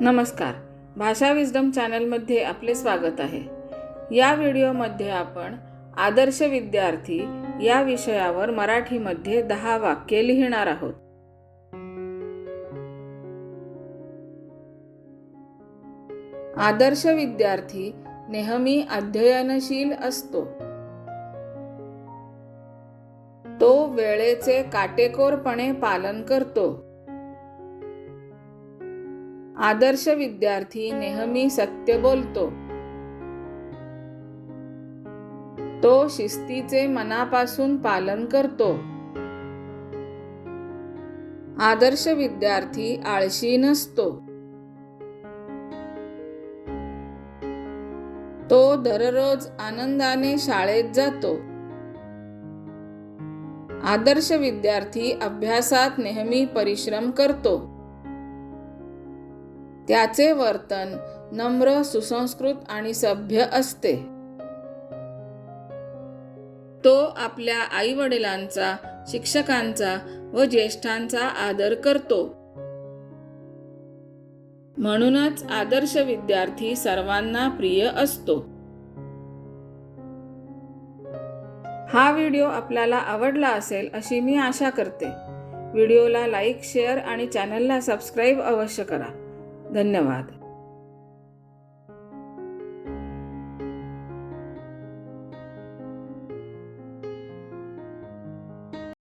नमस्कार, भाषा विस्डम चॅनलमध्ये आपले स्वागत आहे। या व्हिडिओमध्ये आपण आदर्श विद्यार्थी या विषयावर मराठीमध्ये 10 वाक्ये लिहिणार आहोत। आदर्श विद्यार्थी नेहमी अध्ययनशील असतो। तो वेळेचे काटेकोरपणे पालन करतो। आदर्श विद्यार्थी नेहमी सत्य बोलतो। तो शिस्तीचे मनापासून पालन करतो। आदर्श विद्यार्थी आळशी नसतो। तो दररोज आनंदाने शाळेत जातो। आदर्श विद्यार्थी अभ्यासात नेहमी परिश्रम करतो। त्याचे वर्तन नम्र, सुसंस्कृत आणि सभ्य असते। तो आपल्या आई-वडिलांचा, शिक्षकांचा व ज्येष्ठांचा आदर करतो। म्हणूनच आदर्श विद्यार्थी सर्वांना प्रिय असतो। हा व्हिडिओ आपल्याला आवडला असेल अशी मी आशा करते। व्हिडिओला लाईक, शेअर आणि चॅनलला सबस्क्राईब अवश्य करा। धन्यवाद।